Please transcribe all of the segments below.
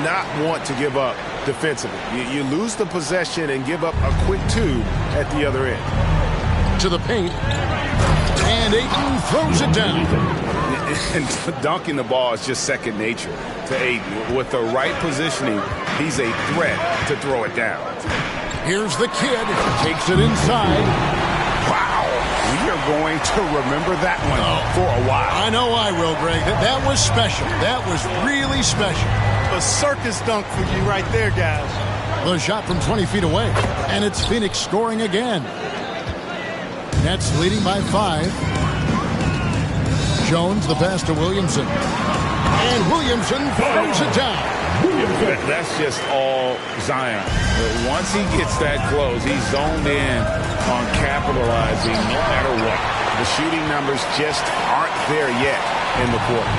not want to give up defensively. You lose the possession and give up a quick 2 at the other end. To the paint. And Ayton throws it down. And dunking the ball is just second nature to Ayton. With the right positioning, he's a threat to throw it down. Here's the kid. Takes it inside. Wow. We are going to remember that one for a while. I know I will, Greg. That was special. That was really special. A circus dunk for you right there, guys. The shot from 20 feet away. And it's Phoenix scoring again. Nets leading by 5. Jones, the pass to Williamson. And Williamson throws it down. That's just all Zion. But once he gets that close, he's zoned in on capitalizing no matter what. The shooting numbers just aren't there yet in the quarter.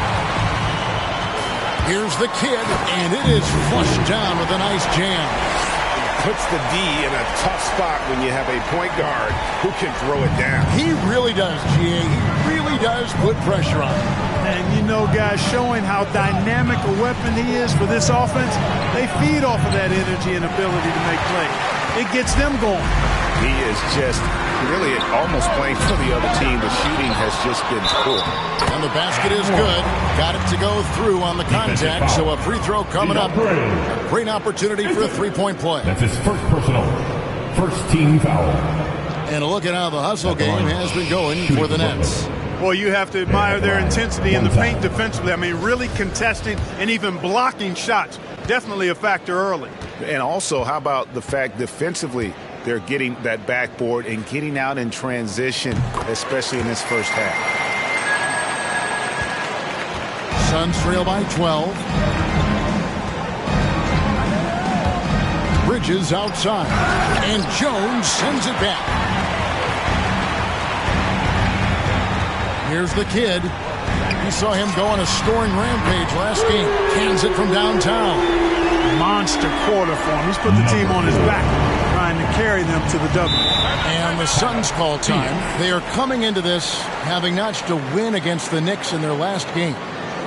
Here's the kid, and it is flushed down with a nice jam. Puts the D in a tough spot when you have a point guard who can throw it down. He really does, G.A. He really does put pressure on him. And you know, guys, showing how dynamic a weapon he is for this offense, they feed off of that energy and ability to make plays. It gets them going. He is just really almost playing for the other team. The shooting has just been poor. And the basket is good. Got it to go through on the contact, so a free throw coming up. A great opportunity for a three-point play. That's his first personal. First team foul. And a look at how the hustle game has been going for the Nets. Well, you have to admire their intensity in the paint defensively. I mean, really contesting and even blocking shots. Definitely a factor early. And also, how about the fact defensively, they're getting that backboard and getting out in transition, especially in this first half. Suns trail by 12. Bridges outside. And Jones sends it back. Here's the kid. You saw him go on a scoring rampage last game. Cans it from downtown. Monster quarter for him. He's put the team on his back, trying to carry them to the W. And the Suns call time. They are coming into this having notched a win against the Knicks in their last game.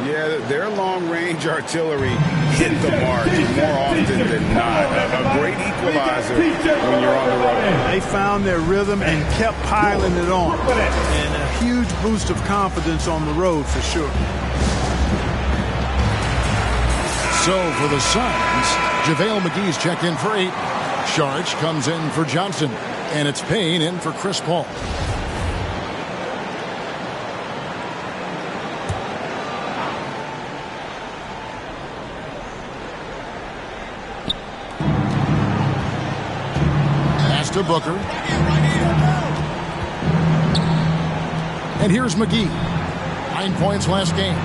Yeah, their long-range artillery hit the mark more often than not. A great equalizer when you're on the road. They found their rhythm and kept piling it on. And a huge boost of confidence on the road for sure. So for the Suns, JaVale McGee's checked in for 8. Saric comes in for Johnson. And it's Payne in for Chris Paul. To Booker. And here's McGee. 9 points last game.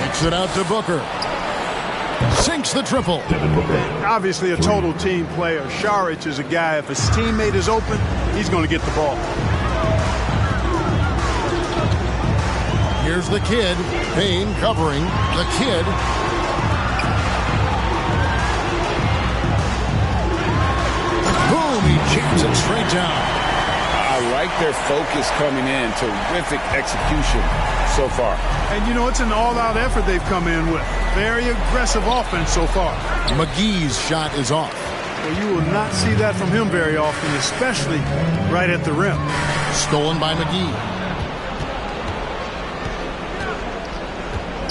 Kicks it out to Booker. Sinks the triple. Obviously a total team player. Saric is a guy, if his teammate is open, he's going to get the ball. Here's the kid. Payne covering the kid. Boom, he jams it straight down. I like their focus coming in. Terrific execution so far. And, you know, it's an all-out effort they've come in with. Very aggressive offense so far. McGee's shot is off. Well, you will not see that from him very often, especially right at the rim. Stolen by McGee.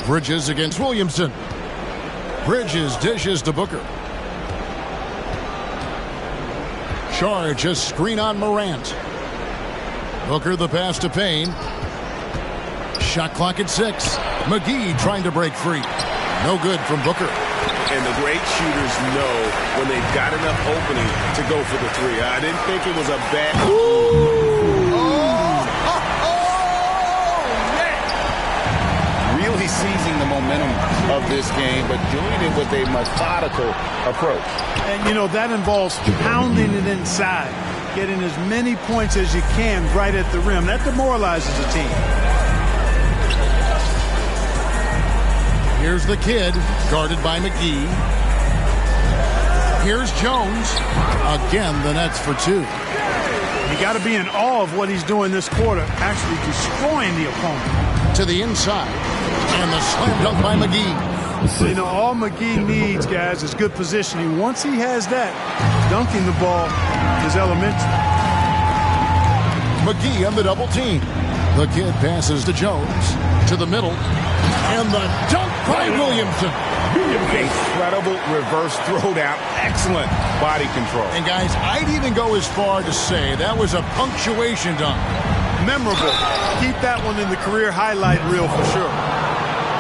Bridges against Williamson. Bridges dishes to Booker. Charge a screen on Morant. Booker the pass to Payne. Shot clock at 6. McGee trying to break free. No good from Booker. And the great shooters know when they've got enough opening to go for the 3. I didn't think it was a bad... Really seizing the momentum of this game, but doing it with a methodical approach. And, you know, that involves pounding it inside, getting as many points as you can right at the rim. That demoralizes a team. Here's the kid, guarded by McGee. Here's Jones. Again, the Nets for 2. You got to be in awe of what he's doing this quarter, actually destroying the opponent. To the inside. And the slam dunk by McGee. You know, all McGee needs, guys, is good positioning. Once he has that, dunking the ball is elementary. McGee on the double team. The kid passes to Jones. To the middle. And the dunk by Williamson. Incredible reverse throwdown. Excellent body control. And guys, I'd even go as far to say that was a punctuation dunk. Memorable. Keep that one in the career highlight reel for sure.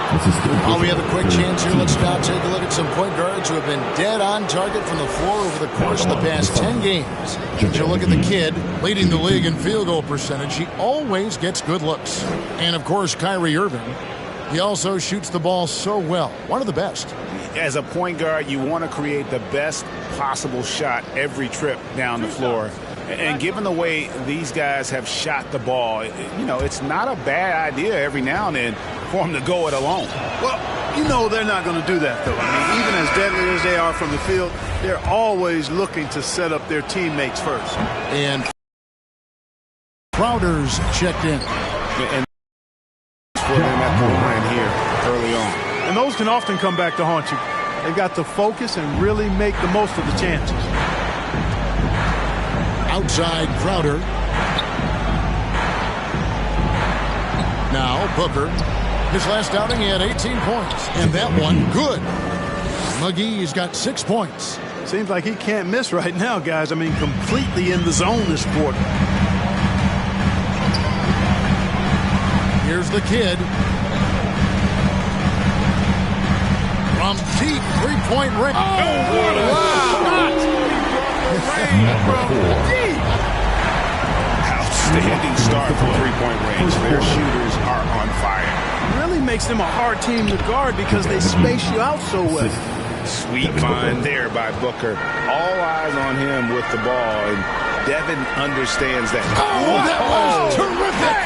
While we have a quick chance here, let's now take a look at some point guards who have been dead on target from the floor over the course of the past 10 games. As you look at the kid, leading the league in field goal percentage, he always gets good looks. And, of course, Kyrie Irving. He also shoots the ball so well. One of the best. As a point guard, you want to create the best possible shot every trip down the floor. And given the way these guys have shot the ball, you know, it's not a bad idea every now and then for them to go it alone. Well, you know they're not going to do that, though. I mean, even as deadly as they are from the field, they're always looking to set up their teammates first. And Crowder's checked in. And for them at the line here early on. And those can often come back to haunt you. They've got to focus and really make the most of the chances. Outside Crowder. Now Booker. His last outing, he had 18 points. And that one, good. McGee's got 6 points. Seems like he can't miss right now, guys. I mean, completely in the zone this quarter. Here's the kid. From deep three-point range. Oh, what a shot! Outstanding start from three-point range. Their shooters are on fire. It really makes them a hard team to guard because they space you out so well. Sweet find there by Booker. All eyes on him with the ball, and Devin understands that. Oh, that was terrific!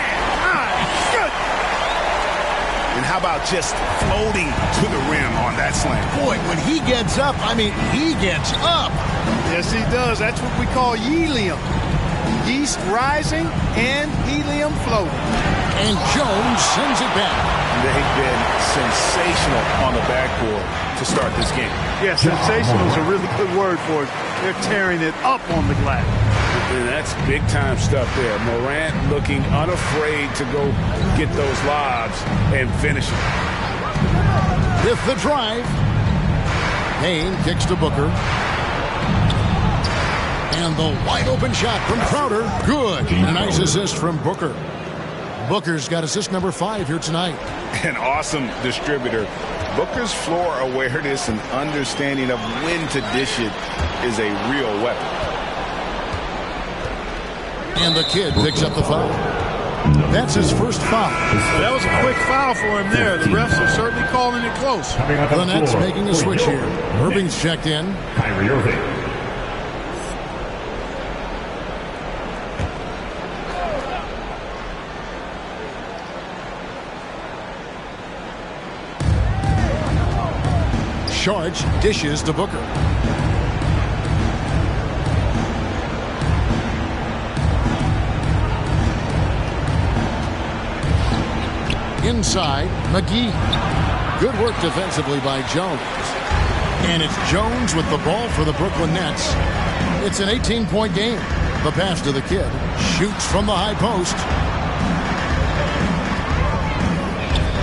And how about just floating to the rim on that slam? Boy, when he gets up, I mean, he gets up. Yes, he does. That's what we call helium. Yeast rising and helium floating. And Jones sends it back. They've been sensational on the backboard to start this game. Yeah, sensational is a really good word for it. They're tearing it up on the glass. And that's big-time stuff there. Morant looking unafraid to go get those lobs and finish it. With the drive, Payne kicks to Booker. And the wide-open shot from Crowder. Good. And a nice assist from Booker. Booker's got assist number 5 here tonight. An awesome distributor. Booker's floor awareness and understanding of when to dish it is a real weapon. And the kid picks up the foul. That's his first foul. That was a quick foul for him there. The refs are certainly calling it close. The Nets making a switch here. Irving's checked in. Kyrie Irving. Sharge dishes to Booker. Inside, McGee. Good work defensively by Jones. And it's Jones with the ball for the Brooklyn Nets. It's an 18-point game. The pass to the kid. Shoots from the high post.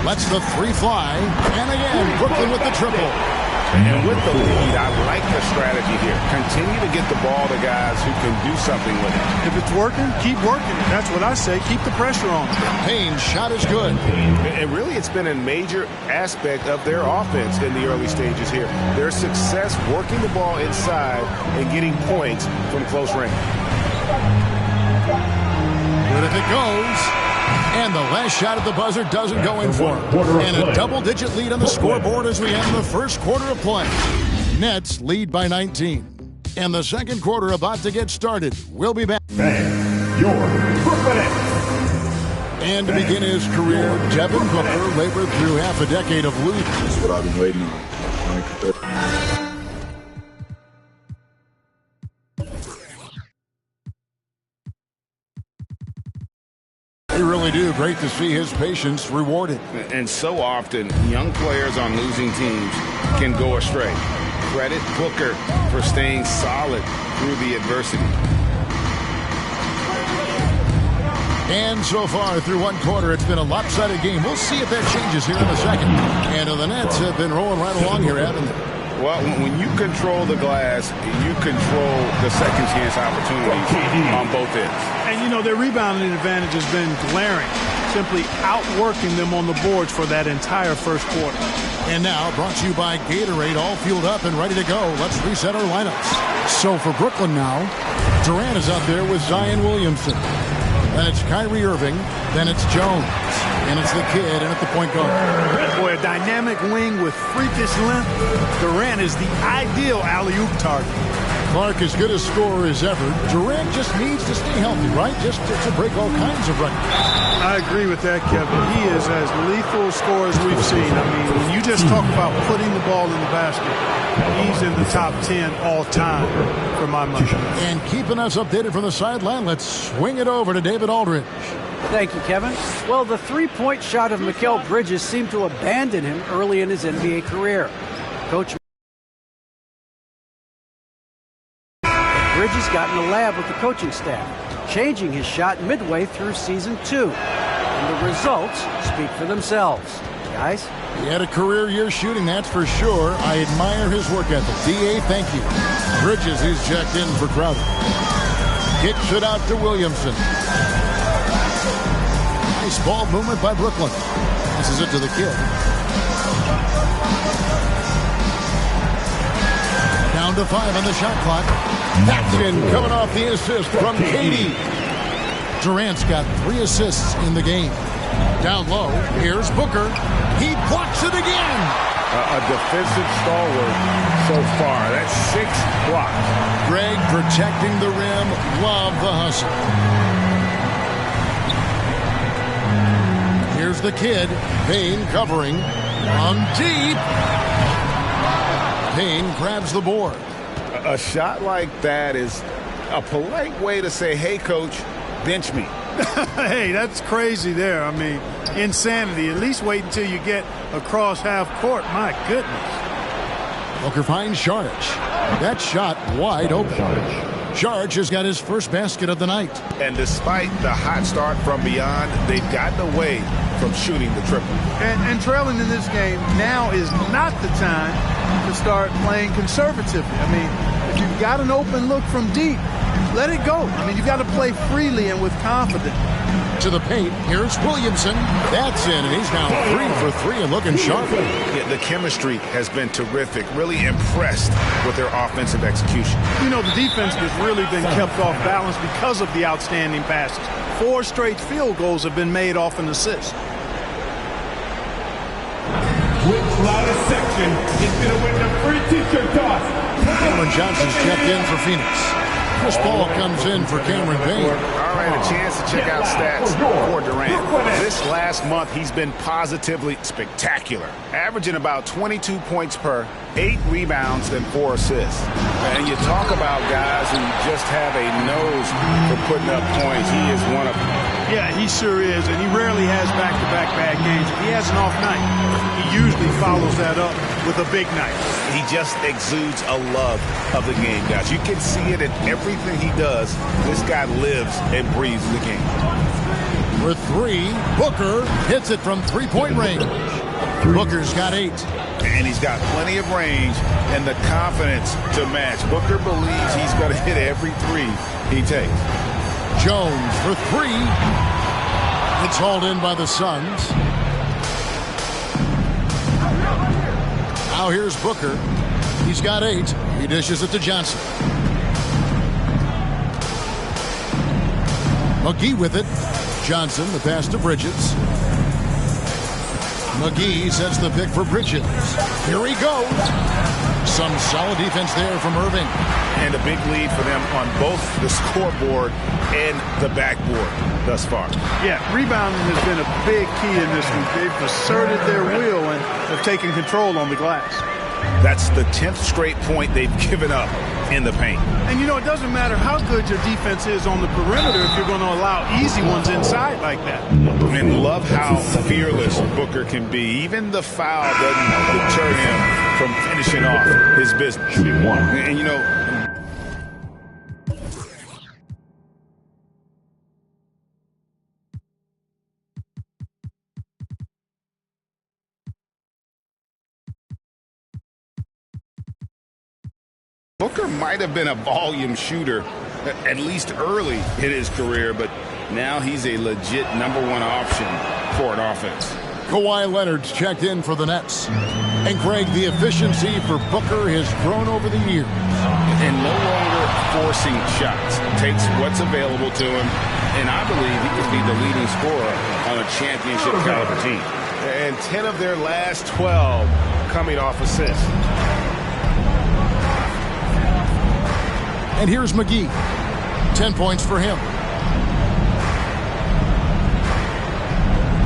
Lets the three fly. And again, Brooklyn with the triple. And with the lead, I like the strategy here. Continue to get the ball to guys who can do something with it. If it's working, keep working it. That's what I say. Keep the pressure on. Payne's shot is good. And really, it's been a major aspect of their offense in the early stages here. Their success working the ball inside and getting points from close range. Good if it goes. And the last shot at the buzzer doesn't go in for him. And a double-digit lead on the scoreboard as we end the first quarter of play. Nets lead by 19. And the second quarter about to get started. We'll be back. And your Brooklyn Nets. And to begin his career, Devin Booker labored through half a decade of losing. That's what I've been waiting on. We really do. Great to see his patience rewarded. And so often, young players on losing teams can go astray. Credit Booker for staying solid through the adversity. And so far through one quarter, it's been a lopsided game. We'll see if that changes here in a second. And the Nets have been rolling right along here, haven't they? Well, when you control the glass, you control the second chance opportunities on both ends. And, you know, their rebounding advantage has been glaring, simply outworking them on the boards for that entire first quarter. And now, brought to you by Gatorade, all fueled up and ready to go. Let's reset our lineups. So for Brooklyn now, Durant is out there with Zion Williamson. Then it's Kyrie Irving. Then it's Jones. And it's the kid and at the point guard. Boy, a dynamic wing with freakish length. Durant is the ideal alley-oop target. Clark as good a scorer as ever. Durant just needs to stay healthy, right? Just to break all kinds of records. I agree with that, Kevin. He is as lethal a scorer as we've seen. I mean, when you just talk about putting the ball in the basket, he's in the top 10 all time for my money. And keeping us updated from the sideline, let's swing it over to David Aldridge. Thank you, Kevin. Well, the three-point shot of Mikal Bridges seemed to abandon him early in his NBA career. Coach Bridges got in the lab with the coaching staff, changing his shot midway through season 2. And the results speak for themselves. Guys? He had a career year shooting, that's for sure. I admire his work ethic. D.A., thank you. Bridges, who's checked in for Crowder. Kicks it out to Williamson. Nice ball movement by Brooklyn. This is it to the kid. Down to 5 on the shot clock. That's in, coming off the assist from KD. Durant's got 3 assists in the game. Down low, here's Booker. He blocks it again. A defensive stalwart so far. That's 6 blocks. Greg protecting the rim. Love the hustle. Here's the kid. Payne covering. On deep. Payne grabs the board. A shot like that is a polite way to say, hey, coach, bench me. Hey, that's crazy there. I mean, insanity. At least wait until you get across half court. My goodness. Booker finds Saric. That shot wide open. Saric has got his first basket of the night. And despite the hot start from beyond, they've gotten away from shooting the triple. And trailing in this game, now is not the time to start playing conservatively. I mean, if you've got an open look from deep, let it go. I mean, you've got to play freely and with confidence. To the paint, here's Williamson. That's in, and he's now 3 for 3 and looking sharp. Yeah, the chemistry has been terrific. Really impressed with their offensive execution. You know, the defense has really been kept off balance because of the outstanding passes. 4 straight field goals have been made off an assist. Which loudest section is going to win the free t-shirt toss? Cameron Johnson's checked in for Phoenix. Chris Paul comes in for Cameron Payne. All right, a chance to check out stats for Durant. This last month, he's been positively spectacular, averaging about 22 points per, 8 rebounds, and 4 assists. And you talk about guys who just have a nose for putting up points. He is one of them. Yeah, he sure is, and he rarely has back-to-back bad games. If he has an off night, he usually follows that up with a big night. He just exudes a love of the game, guys. You can see it in everything he does. This guy lives and breathes the game. For 3, Booker hits it from three-point range. Booker's got 8. And he's got plenty of range and the confidence to match. Booker believes he's going to hit every 3 he takes. Jones for 3. It's hauled in by the Suns. Now here's Booker. He's got 8. He dishes it to Johnson. McGee with it. Johnson, the pass to Bridges. McGee sets the pick for Bridges. Here he goes. Some solid defense there from Irving. And a big lead for them on both the scoreboard and the backboard thus far. Yeah, rebounding has been a big key in this one. They've asserted their will and have taken control on the glass. That's the 10th straight point they've given up in the paint. And, you know, it doesn't matter how good your defense is on the perimeter if you're going to allow easy ones inside like that. And love how fearless Booker can be. Even the foul doesn't deter him from finishing off his business. And, you know, Booker might have been a volume shooter, at least early in his career, but now he's a legit #1 option for an offense. Kawhi Leonard's checked in for the Nets. And Greg, the efficiency for Booker has grown over the years. And no longer forcing shots. Takes what's available to him, and I believe he could be the leading scorer on a championship caliber team. And 10 of their last 12 coming off assists. And here's McGee. 10 points for him.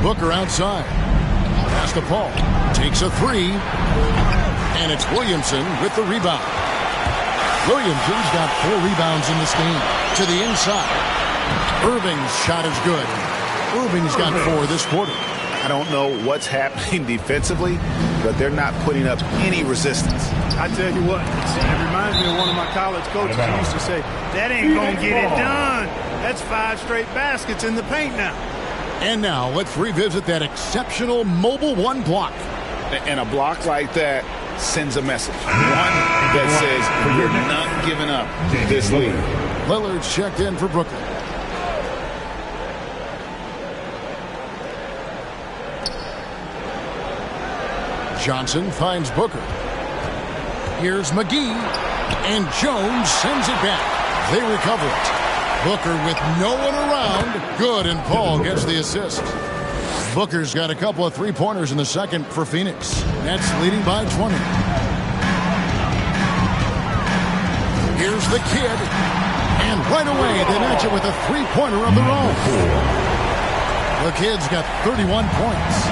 Booker outside. Pass to Paul. Takes a three. And it's Williamson with the rebound. Williamson's got 4 rebounds in this game. To the inside. Irving's shot is good. Irving's got 4 this quarter. I don't know what's happening defensively, but they're not putting up any resistance. I tell you what, it reminds me of one of my college coaches who used to say, that ain't going to get it done. That's 5 straight baskets in the paint now. And now let's revisit that exceptional Mobile One block. And a block like that sends a message. One that says, you're not giving up this lead. Lillard's checked in for Brooklyn. Johnson finds Booker. Here's McGee. And Jones sends it back. They recover it. Booker with no one around. Good, and Paul gets the assist. Booker's got a couple of three-pointers in the second for Phoenix. Nets leading by 20. Here's the kid. And right away, they match it with a three-pointer of their own. The kid's got 31 points.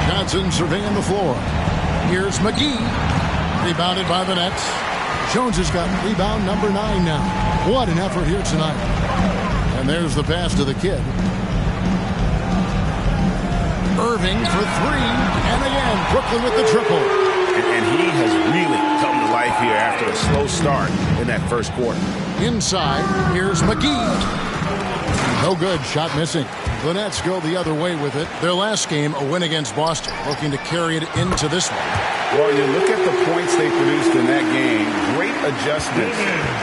Johnson surveying the floor. Here's McGee. Rebounded by the Nets. Jones has got rebound number 9 now. What an effort here tonight. And there's the pass to the kid. Irving for 3. And again, Brooklyn with the triple. And he has really come to life here after a slow start in that first quarter. Inside, here's McGee. No good, shot missing. The Nets go the other way with it. Their last game, a win against Boston, looking to carry it into this one. Well, you look at the points they produced in that game. Great adjustments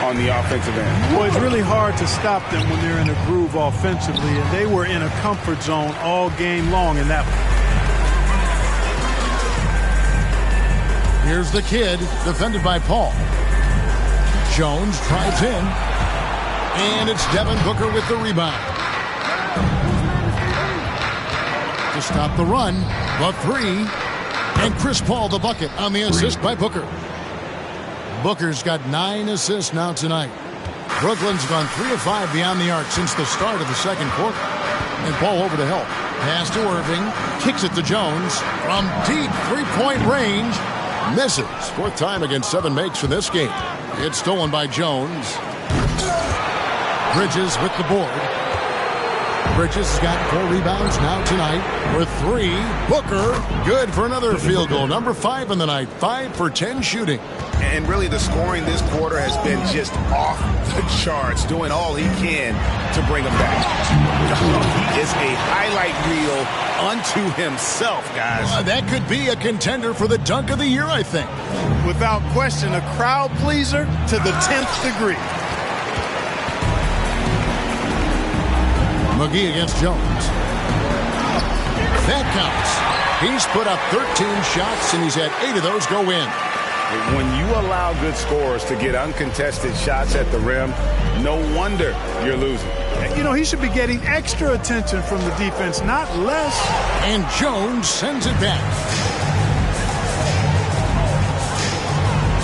on the offensive end. Well, it's really hard to stop them when they're in a groove offensively, and they were in a comfort zone all game long in that one. Here's the kid, defended by Paul. Jones drives in, and it's Devin Booker with the rebound. To stop the run, the 3, and Chris Paul the bucket on the assist by Booker. Booker's got 9 assists now tonight. Brooklyn's gone 3 of 5 beyond the arc since the start of the second quarter. And Paul over to help. Pass to Irving, kicks it to Jones from deep three-point range. Misses. 4th time against 7 makes in this game. It's stolen by Jones. Bridges with the board. Bridges has got 4 rebounds now tonight for 3. Booker, good for another field goal. Number 5 in the night. 5 for 10 shooting. And really the scoring this quarter has been just off the charts, doing all he can to bring him back. He is a highlight reel unto himself, guys. That could be a contender for the dunk of the year, I think. Without question, a crowd pleaser to the 10th degree. McGee against Jones. That counts. He's put up 13 shots, and he's had 8 of those go in. When you allow good scorers to get uncontested shots at the rim, no wonder you're losing. You know, he should be getting extra attention from the defense, not less. And Jones sends it back.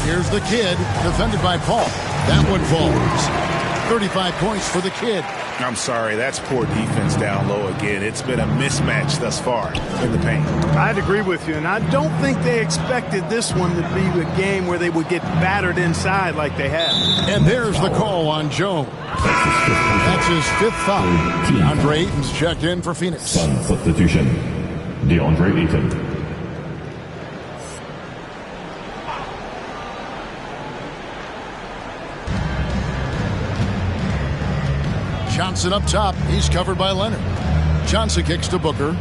Here's the kid, defended by Paul. That one falls. 35 points for the kid. I'm sorry, that's poor defense down low again. It's been a mismatch thus far in the paint. I'd agree with you, and I don't think they expected this one to be a game where they would get battered inside like they have. And there's the call on Jones. That's his 5th foul. DeAndre Ayton's checked in for Phoenix. Substitution. DeAndre Ayton. Johnson up top. He's covered by Leonard. Johnson kicks to Booker.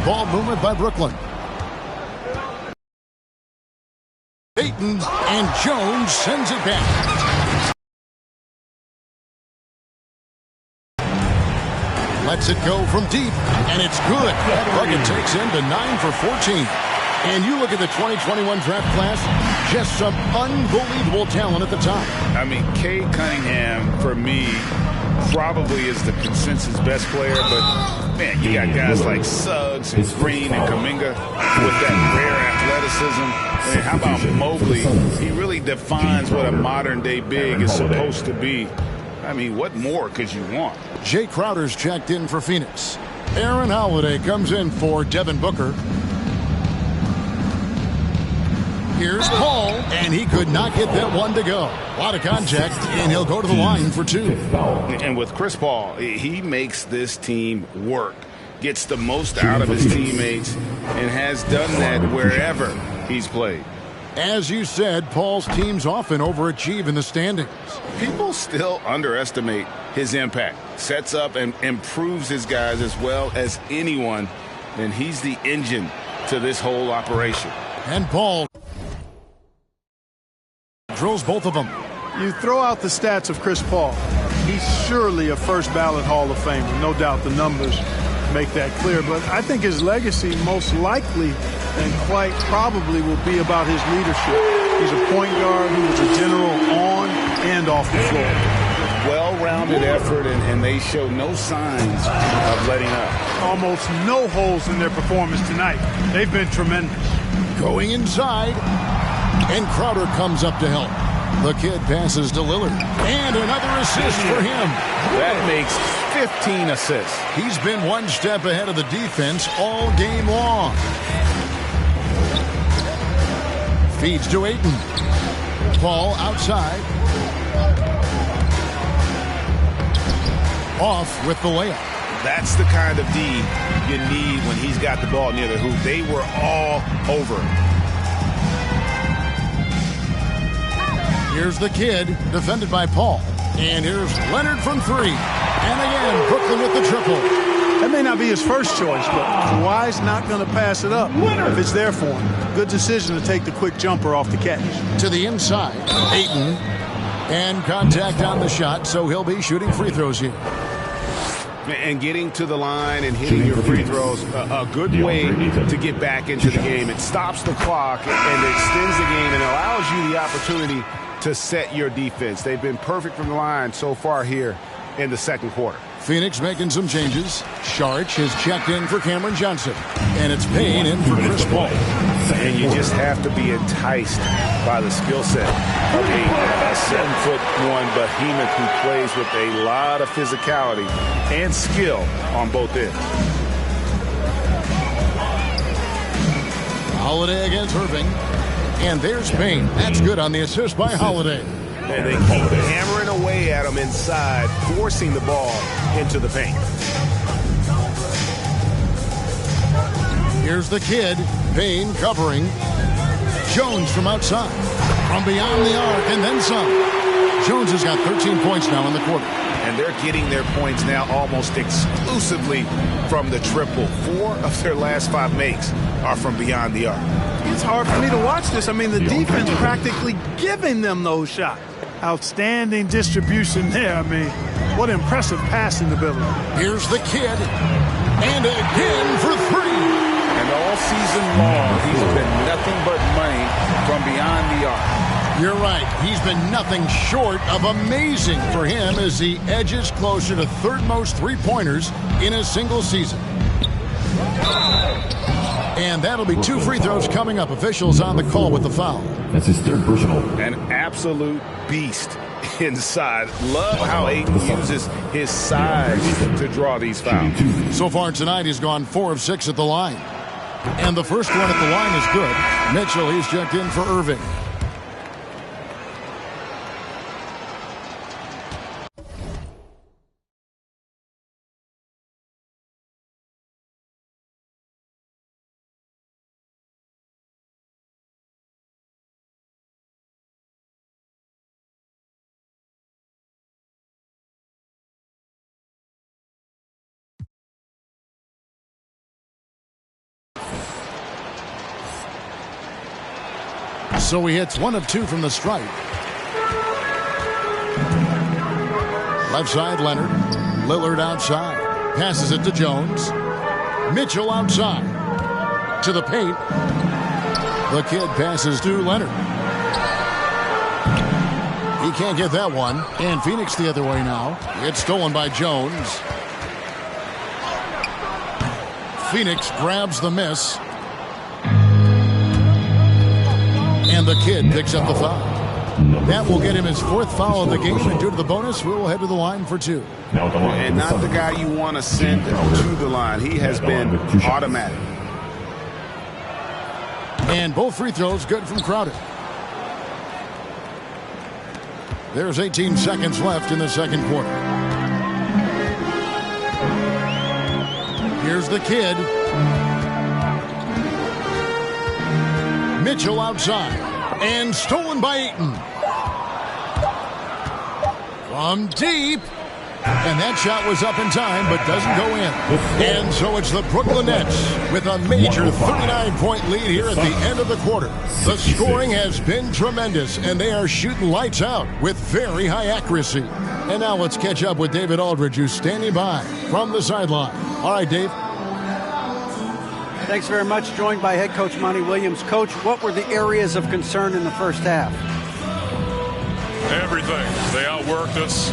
Ball movement by Brooklyn. Ayton and Jones sends it back. Lets it go from deep, and it's good. Bucket takes him to 9 for 14. And you look at the 2021 draft class, just some unbelievable talent at the top. I mean, Cade Cunningham, for me, probably is the consensus best player, but man, you got guys like Suggs and Green and Kuminga with that rare athleticism. And how about Mobley? He really defines what a modern-day big is supposed to be. I mean, what more could you want? Jay Crowder's checked in for Phoenix. Aaron Holiday comes in for Devin Booker. Here's Paul, and he could not get that one to go. A lot of contact, and he'll go to the line for 2. And with Chris Paul, he makes this team work, gets the most out of his teammates, and has done that wherever he's played. As you said, Paul's teams often overachieve in the standings. People still underestimate his impact. Sets up and improves his guys as well as anyone, and he's the engine to this whole operation. And Paul drills both of them. You throw out the stats of Chris Paul. He's surely a first ballot Hall of Famer. No doubt the numbers make that clear. But I think his legacy most likely and quite probably will be about his leadership. He's a point guard who was a general on and off the floor. Well-rounded effort, and they show no signs of letting up. Almost no holes in their performance tonight. They've been tremendous. Going inside, and Crowder comes up to help. The kid passes to Lillard. And another assist for him. That makes 15 assists. He's been one step ahead of the defense all game long. Feeds to Ayton. Paul outside. Off with the layup. That's the kind of D you need when he's got the ball near the hoop. They were all over him. Here's the kid, defended by Paul. And here's Leonard from 3. And again, Brooklyn with the triple. That may not be his first choice, but Kawhi's not going to pass it up if it's there for him. Good decision to take the quick jumper off the catch. To the inside, Ayton. And contact on the shot, so he'll be shooting free throws here. And getting to the line and hitting your free throws, a good way to get back into the game. It stops the clock and extends the game and allows you the opportunity to set your defense. They've been perfect from the line so far here in the second quarter. Phoenix making some changes. Sharch has checked in for Cameron Johnson. And it's Payne in for Chris Paul. And you just have to be enticed by the skill set of a 7'1" behemoth who plays with a lot of physicality and skill on both ends. Holiday against Irving. And there's Payne. That's good on the assist by Holiday. And they keep hammering away at him inside, forcing the ball into the paint. Here's the kid. Payne covering. Jones from outside. From beyond the arc and then some. Jones has got 13 points now in the quarter. And they're getting their points now almost exclusively from the triple. 4 of their last 5 makes are from beyond the arc. It's hard for me to watch this. I mean, the defense practically giving them those shots. Outstanding distribution there. I mean, what impressive passing ability. Here's the kid. And again for 3. And all season long, he's been nothing but money from beyond the arc. You're right. He's been nothing short of amazing for him as he edges closer to third most three-pointers in a single season. And that'll be 2 free throws coming up. Officials on the call with the foul. That's his third personal. An absolute beast inside. Love how Ayton uses his size to draw these fouls. So far tonight, he's gone 4 of 6 at the line. And the first one at the line is good. Mitchell, he's checked in for Irving. So he hits 1 of 2 from the stripe. Left side, Leonard. Lillard outside. Passes it to Jones. Mitchell outside. To the paint. The kid passes to Leonard. He can't get that one. And Phoenix the other way now. It's stolen by Jones. Phoenix grabs the miss. And the kid picks up the foul. That will get him his 4th foul of the game. And due to the bonus, we will head to the line for 2. Now the line. And not the guy you want to send to the line. He has been automatic. And both free throws good from Crowder. There's 18 seconds left in the second quarter. Here's the kid. Mitchell outside. And stolen by Ayton. From deep. And that shot was up in time, but doesn't go in. And so it's the Brooklyn Nets with a major 39-point lead here at the end of the quarter. The scoring has been tremendous, and they are shooting lights out with very high accuracy. And now let's catch up with David Aldridge, who's standing by from the sideline. All right, Dave. Thanks very much. Joined by head coach Monty Williams. Coach, what were the areas of concern in the first half? Everything. They outworked us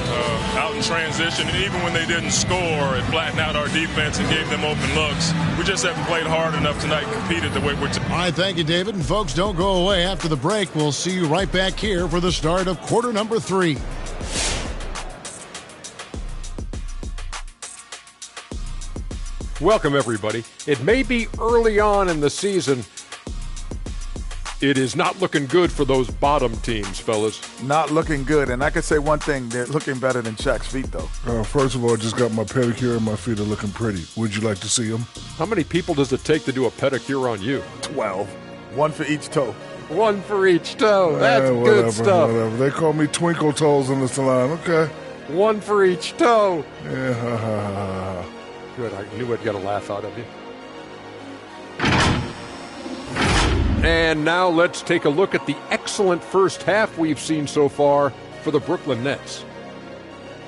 out in transition, and even when they didn't score, it flattened out our defense and gave them open looks. We just haven't played hard enough tonight and competed the way we're All right, thank you, David. And folks, don't go away. After the break, we'll see you right back here for the start of quarter number 3. Welcome, everybody. It may be early on in the season. It is not looking good for those bottom teams, fellas. Not looking good. And I can say one thing, they're looking better than Shaq's feet, though. First of all, I just got my pedicure and my feet are looking pretty. Would you like to see them? How many people does it take to do a pedicure on you? 12. One for each toe. One for each toe. That's good stuff. Whatever. They call me Twinkle Toes in the salon. Okay. One for each toe. Yeah, ha, ha, ha, ha. Good. I knew I'd get a laugh out of you. And now let's take a look at the excellent first half we've seen so far for the Brooklyn Nets.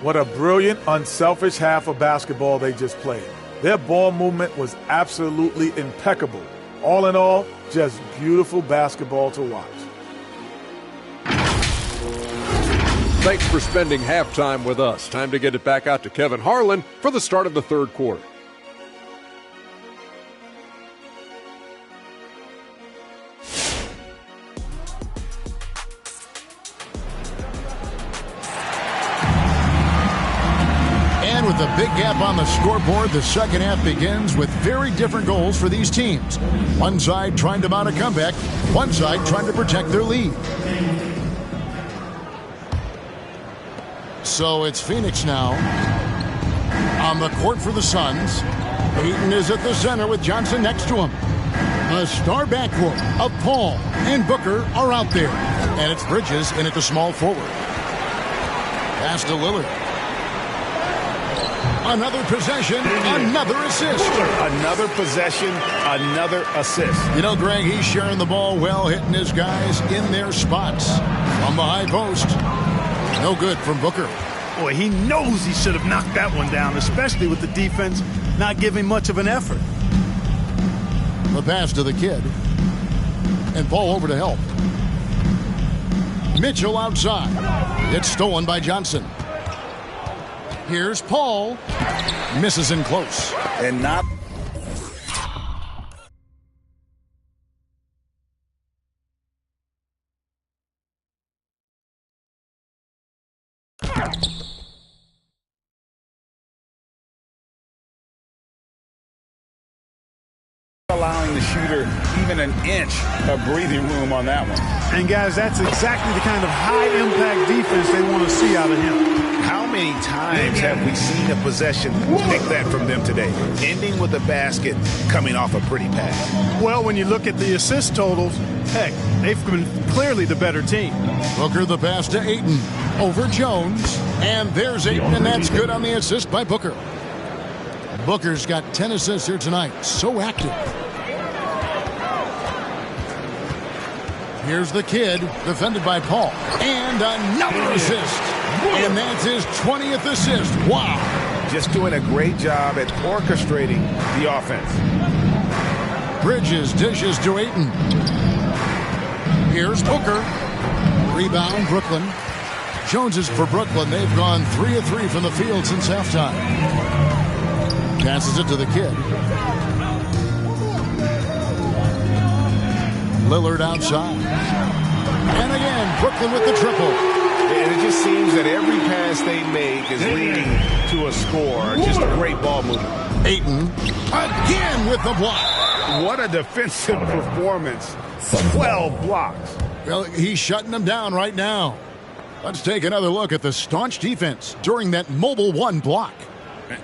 What a brilliant, unselfish half of basketball they just played. Their ball movement was absolutely impeccable. All in all, just beautiful basketball to watch. Thanks for spending halftime with us. Time to get it back out to Kevin Harlan for the start of the third quarter. And with a big gap on the scoreboard, the second half begins with very different goals for these teams. One side trying to mount a comeback, one side trying to protect their lead. So it's Phoenix now on the court for the Suns. Ayton is at the center with Johnson next to him. A star backcourt of Paul and Booker are out there. And it's Bridges in at the small forward. Pass to Lillard. Another possession, another assist. Another possession, another assist. You know, Greg, he's sharing the ball well, hitting his guys in their spots. From the high post. No good from Booker. Boy, he knows he should have knocked that one down, especially with the defense not giving much of an effort. The pass to the kid. And Paul over to help. Mitchell outside. It's stolen by Johnson. Here's Paul. Misses in close. And not Allowing the shooter even an inch of breathing room on that one. And guys, that's exactly the kind of high-impact defense they want to see out of him. How many times have we seen a possession take that from them today, ending with a basket coming off a pretty pass? Well, when you look at the assist totals, heck, they've been clearly the better team. Booker the pass to Ayton. Over Jones. And there's Ayton, and that's good on the assist by Booker. Booker's got 10 assists here tonight. So active. Here's the kid, defended by Paul. And another assist. And that's his 20th assist. Wow. Just doing a great job at orchestrating the offense. Bridges dishes to Ayton. Here's Booker. Rebound, Brooklyn. Jones is for Brooklyn. They've gone 3 of 3 from the field since halftime. Passes it to the kid. Lillard outside. And again, Brooklyn with the triple. And it just seems that every pass they make is leading to a score. Just a great ball movement. Ayton again with the block. What a defensive performance. 12 blocks. Well, he's shutting them down right now. Let's take another look at the staunch defense during that mobile 1 block.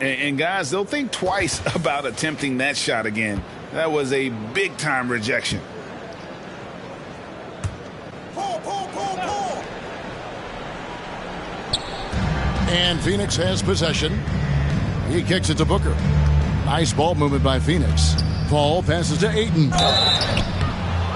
And guys, they'll think twice about attempting that shot again. That was a big-time rejection. And Phoenix has possession. He kicks it to Booker. Nice ball movement by Phoenix. Paul passes to Ayton.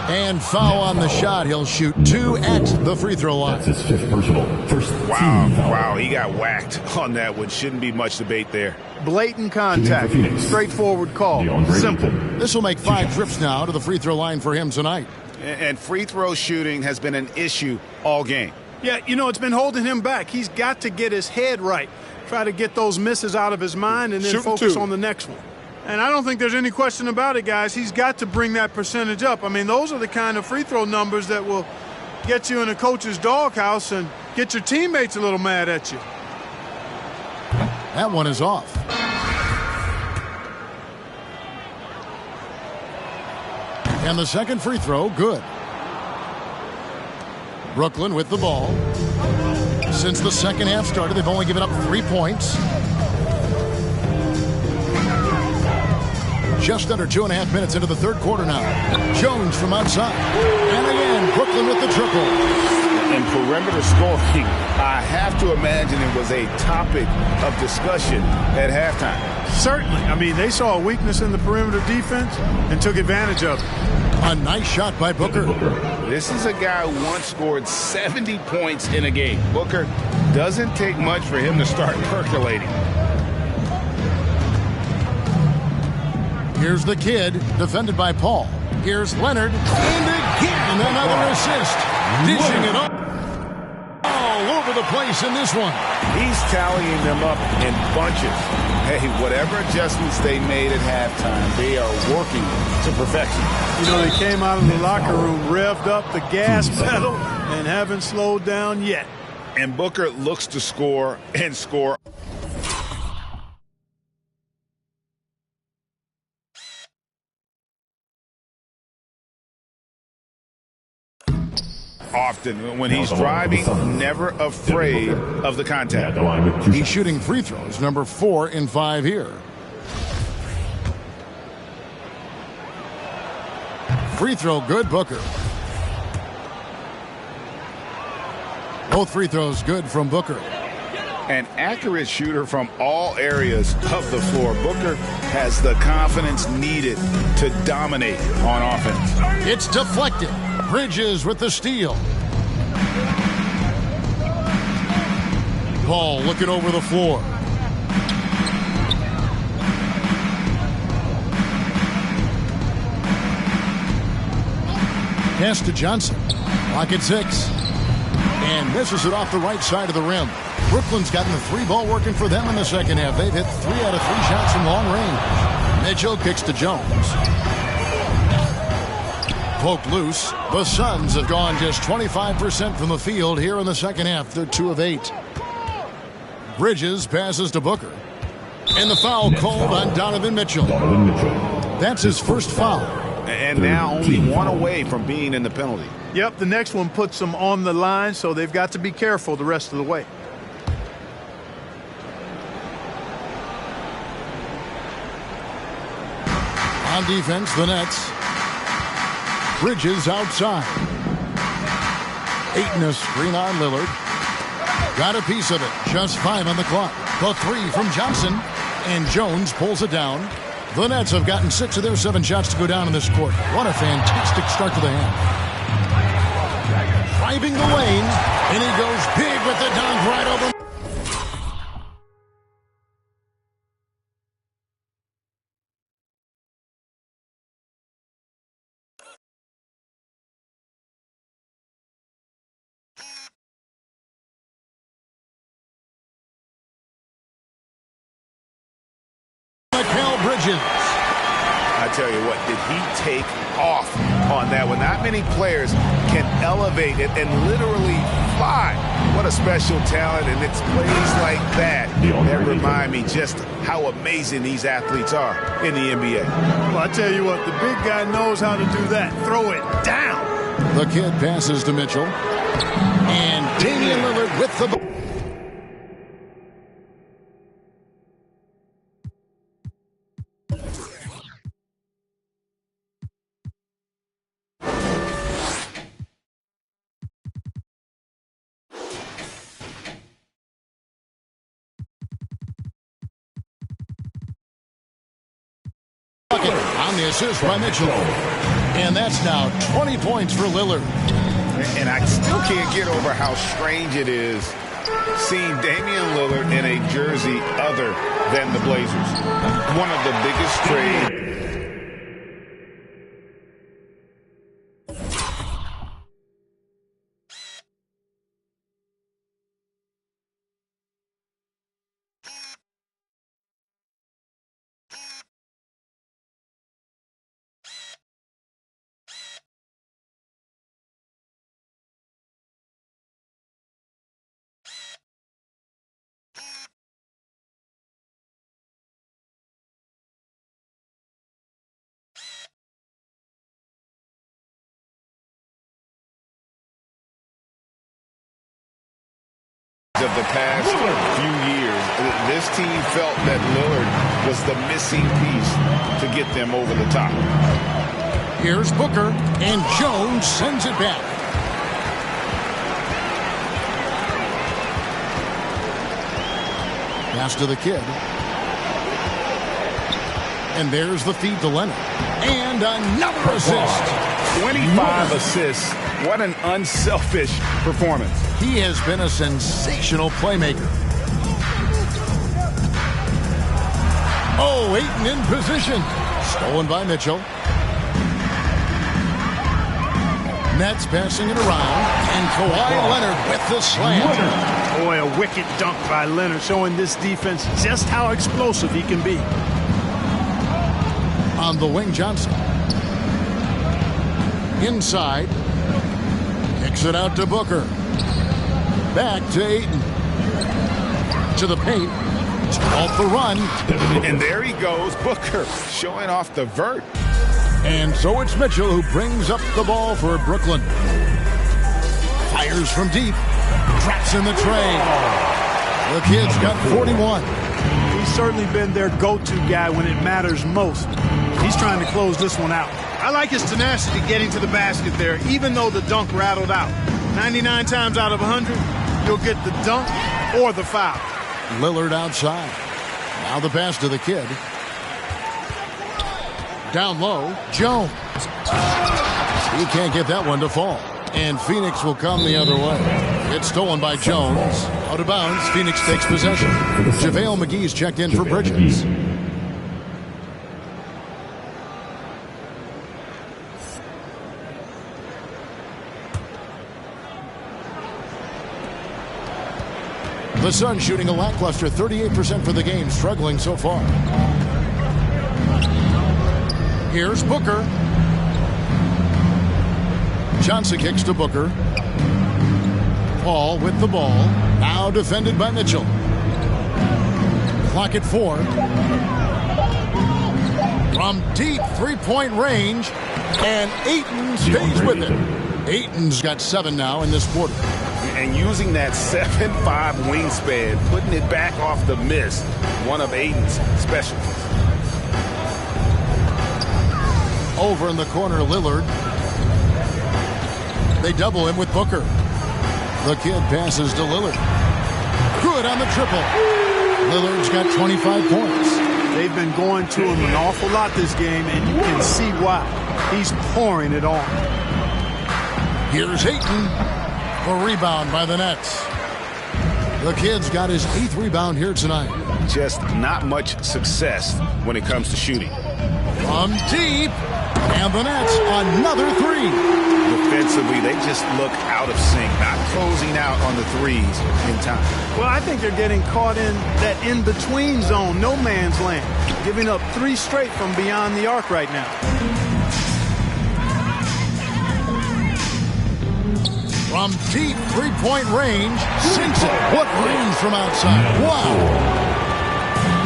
And foul on the shot. He'll shoot 2 at the free throw line. That's his 5th personal. First Wow, he got whacked on that one. Shouldn't be much debate there. Blatant contact. Straightforward call. Simple. This will make 5 trips now to the free throw line for him tonight. And free throw shooting has been an issue all game. Yeah, you know, it's been holding him back. He's got to get his head right. Try to get those misses out of his mind and then focus on the next one. And I don't think there's any question about it, guys. He's got to bring that percentage up. I mean, those are the kind of free throw numbers that will get you in a coach's doghouse and get your teammates a little mad at you. That one is off. And the second free throw, good. Brooklyn with the ball. Since the second half started, they've only given up 3 points. Just under 2.5 minutes into the third quarter now. Jones from outside. And again, Brooklyn with the triple. And perimeter scoring, I have to imagine it was a topic of discussion at halftime. Certainly. I mean, they saw a weakness in the perimeter defense and took advantage of it. A nice shot by Booker. This is a guy who once scored 70 points in a game. Booker doesn't take much for him to start percolating. Here's the kid, defended by Paul. Here's Leonard, and again another assist. Dishing it up all over the place in this one. He's tallying them up in bunches. Hey, whatever adjustments they made at halftime, they are working to perfection. You know, they came out of the locker room, revved up the gas pedal, and haven't slowed down yet. And Booker looks to score and score. Often when he's driving, never afraid of the contact. He's shooting free throws, number 4 in 5 here. Free throw good, Booker. Both free throws good from Booker. An accurate shooter from all areas of the floor. Booker has the confidence needed to dominate on offense. It's deflected. Bridges with the steal. Paul looking over the floor. Pass to Johnson. Lock at 6. And misses it off the right side of the rim. Brooklyn's gotten the 3-ball working for them in the second half. They've hit 3 out of 3 shots from long range. Mitchell kicks to Jones. Poked loose. The Suns have gone just 25% from the field here in the second half. They're 2 of 8. Bridges passes to Booker. And the foul called on Donovan Mitchell. That's his first foul. And now only one away from being in the penalty. Yep, the next one puts them on the line, so they've got to be careful the rest of the way. On defense, the Nets. Bridges outside. Ayton a screen on Lillard. Got a piece of it. Just 5 on the clock. The 3 from Johnson. And Jones pulls it down. The Nets have gotten 6 of their 7 shots to go down in this quarter. What a fantastic start to the half. Driving the lane. And he goes big with the dunk right over. Bridges. I tell you what, did he take off on that one? Not many players can elevate it and literally fly. What a special talent, and it's plays like that that remind me just how amazing these athletes are in the NBA. Well, I tell you what, the big guy knows how to do that. Throw it down. The kid passes to Mitchell. And Damian Lillard with the ball. On the assist by Mitchell. And that's now 20 points for Lillard. And I still can't get over how strange it is seeing Damian Lillard in a jersey other than the Blazers. One of the biggest trades. Of the past few years, this team felt that Lillard was the missing piece to get them over the top. Here's Booker, and Jones sends it back. Pass to the kid. And there's the feed to Leonard. And another assist. 25 assists. What an unselfish performance. He has been a sensational playmaker. Oh, Ayton in position. Stolen by Mitchell. Nets passing it around. And Kawhi Leonard with the slam. Boy, a wicked dunk by Leonard, showing this defense just how explosive he can be. On the wing, Johnson. Inside. Kicks it out to Booker. Back to Ayton. To the paint. Off the run. And there he goes, Booker, showing off the vert. And so it's Mitchell who brings up the ball for Brooklyn. Fires from deep. Drops in the tray. The kid's got 41. He's certainly been their go-to guy when it matters most. He's trying to close this one out. I like his tenacity getting to the basket there, even though the dunk rattled out. 99 times out of 100, you'll get the dunk or the foul. Lillard outside. Now the pass to the kid. Down low, Jones. He can't get that one to fall. And Phoenix will come the other way. It's stolen by Jones. Out of bounds, Phoenix takes possession. JaVale McGee's checked in for Bridges. The Suns shooting a lackluster 38% for the game, struggling so far. Here's Booker. Johnson kicks to Booker. Paul with the ball. Now defended by Mitchell. clock at 4. From deep three-point range, and Ayton stays with it. Ayton's got 7 now in this quarter. And using that 7'5" wingspan, putting it back off the miss, one of Ayton's specialties. Over in the corner, Lillard. They double him with Booker. The kid passes to Lillard. Good on the triple. Lillard's got 25 points. They've been going to him an awful lot this game, and you can see why. He's pouring it on. Here's Ayton. A rebound by the Nets. The kid's got his 8th rebound here tonight. Just not much success when it comes to shooting. From deep, and the Nets another 3. Defensively, they just look out of sync, not closing out on the threes in time. Well, I think they're getting caught in that in-between zone, no man's land, giving up 3 straight from beyond the arc right now. From deep three-point range, sinks it. What range from outside. Wow.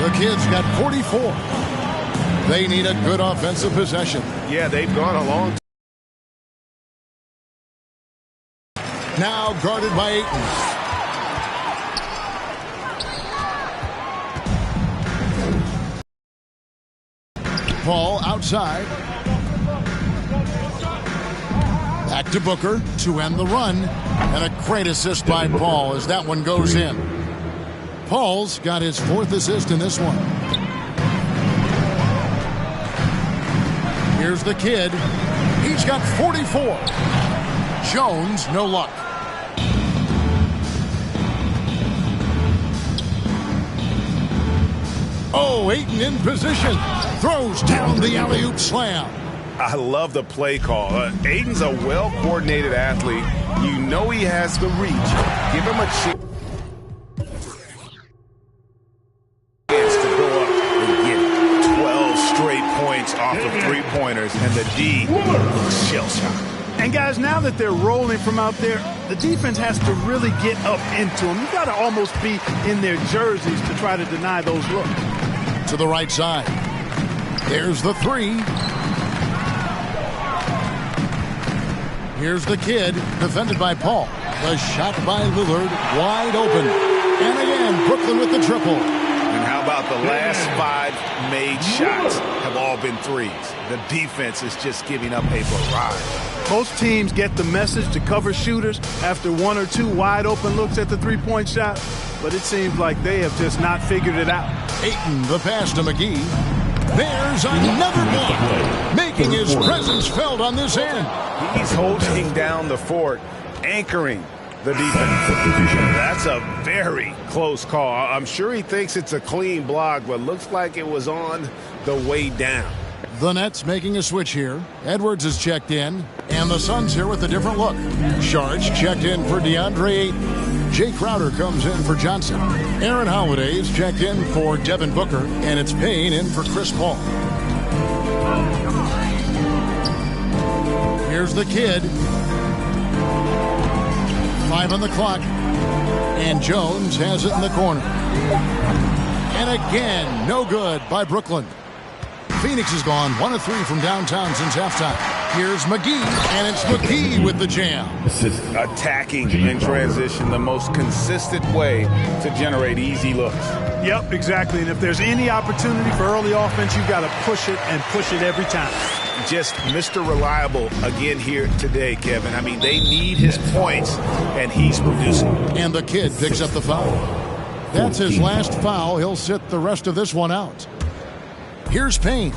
The kid's got 44. They need a good offensive possession. Yeah, they've gone a long time. Now guarded by Ayton. Paul outside. Back to Booker to end the run. And a great assist by Paul as that one goes in. Paul's got his 4th assist in this one. Here's the kid. He's got 44. Jones, no luck. Oh, Ayton in position. Throws down the alley-oop slam. I love the play call. Ayton's a well-coordinated athlete. You know he has the reach. Give him a chance to go up and get 12 straight points off of three-pointers, and the D looks shell-shocked. And guys, now that they're rolling from out there, the defense has to really get up into them. You've got to almost be in their jerseys to try to deny those looks. To the right side. There's the 3. Here's the kid, defended by Paul. The shot by Lillard, wide open. And again, Brooklyn with the triple. And how about the last 5 made shots have all been threes? The defense is just giving up a barrage. Most teams get the message to cover shooters after 1 or 2 wide open looks at the three-point shot, but it seems like they have just not figured it out. Ayton, the pass to McGee. There's another block, making his presence felt on this end. He's holding down the fort, anchoring the defense. That's a very close call. I'm sure he thinks it's a clean block, but looks like it was on the way down. The Nets making a switch here. Edwards is checked in, and the Suns here with a different look. Sharge checked in for DeAndre Ayton. Jay Crowder comes in for Johnson. Aaron Holiday is checked in for Devin Booker, and it's Payne in for Chris Paul. Here's the kid. 5 on the clock. And Jones has it in the corner. And again, no good by Brooklyn. Phoenix has gone 1 of 3 from downtown since halftime. Here's McGee, and it's McGee with the jam. Attacking in transition, the most consistent way to generate easy looks. Yep, exactly. And if there's any opportunity for early offense, you've got to push it and push it every time. Just Mr. Reliable again here today, Kevin. I mean, they need his points, and he's producing. And the kid picks up the foul. That's his last foul. He'll sit the rest of this one out. Here's Payne.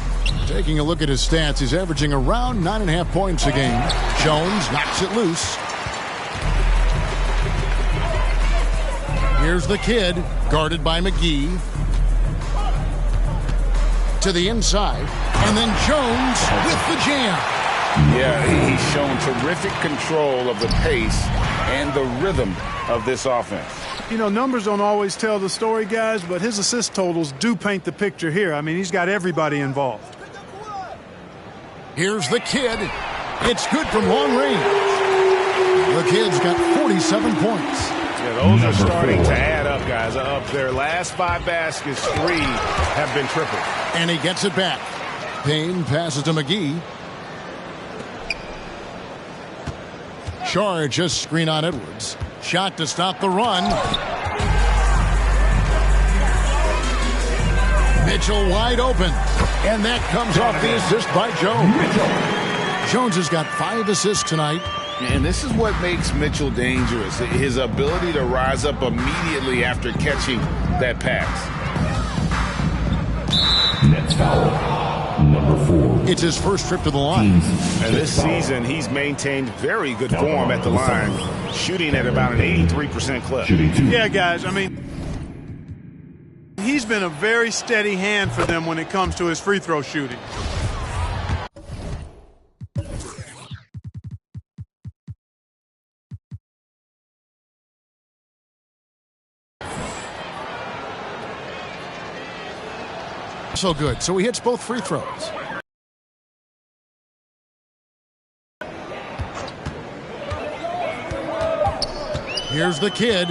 Taking a look at his stats, he's averaging around 9.5 points a game. Jones knocks it loose. Here's the kid, guarded by McGee. To the inside, and then Jones with the jam. Yeah, he's shown terrific control of the pace and the rhythm of this offense. You know, numbers don't always tell the story, guys, but his assist totals do paint the picture here. I mean, he's got everybody involved. Here's the kid. It's good from long range. The kid's got 47 points. Yeah, those are starting to add up guys. Of their last 5 baskets, 3 have been triple. And he gets it back. Payne passes to McGee. Charge just screen on Edwards. Shot to stop the run. Mitchell wide open. And that comes off the assist by Jones. Jones has got 5 assists tonight. And this is what makes Mitchell dangerous. His ability to rise up immediately after catching that pass. Nets foul. Number 4. It's his first trip to the line. And this season, he's maintained very good form at the line, shooting at about an 83% clip. Yeah, guys, I mean, he's been a very steady hand for them when it comes to his free throw shooting. So good. So he hits both free throws. Here's the kid.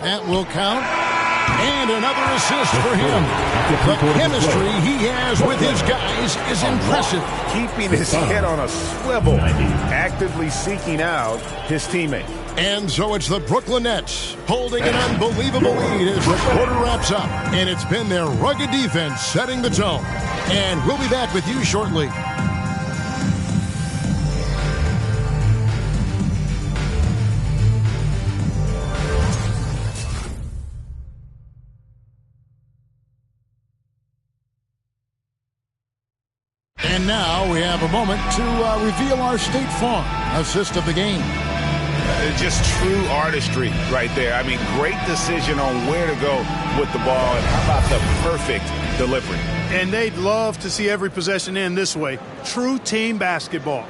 That will count. And another assist for him. The chemistry he has with his guys is impressive. Keeping his head on a swivel, actively seeking out his teammate. And so it's the Brooklyn Nets holding an unbelievable lead as the quarter wraps up. And it's been their rugged defense setting the tone. And we'll be back with you shortly. And now we have a moment to reveal our State Farm assist of the game. Just true artistry right there. I mean, great decision on where to go with the ball. And how about the perfect delivery? And they'd love to see every possession end this way. True team basketball.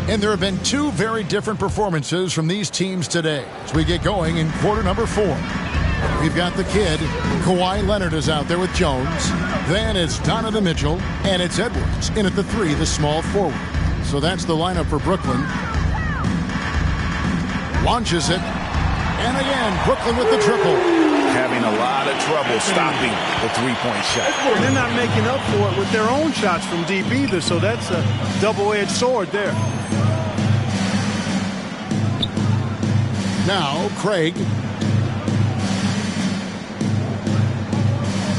And there have been 2 very different performances from these teams today as we get going in quarter number 4. We've got the kid. Kawhi Leonard is out there with Jones. Then it's Donovan Mitchell. And it's Edwards in at the 3, the small forward. So that's the lineup for Brooklyn. Launches it. And again, Brooklyn with the triple. Having a lot of trouble stopping the three-point shot. They're not making up for it with their own shots from deep either, so that's a double-edged sword there. Now, Craig.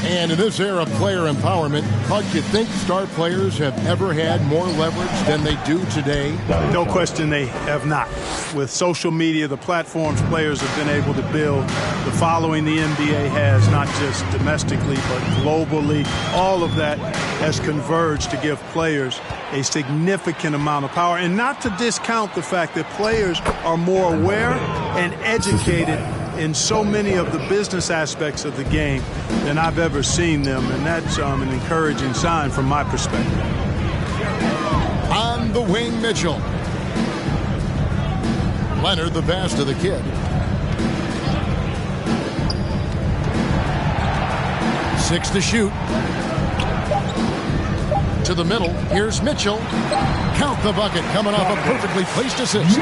And in this era of player empowerment, Hug, you think star players have ever had more leverage than they do today? No question they have not. With social media, the platforms players have been able to build, the following the NBA has, not just domestically, but globally, all of that has converged to give players a significant amount of power. And not to discount the fact that players are more aware and educated in so many of the business aspects of the game than I've ever seen them, and that's an encouraging sign from my perspective. On the wing, Mitchell. Leonard, the pass to the kid. 6 to shoot. To the middle, here's Mitchell. Count the bucket, coming off a perfectly placed assist.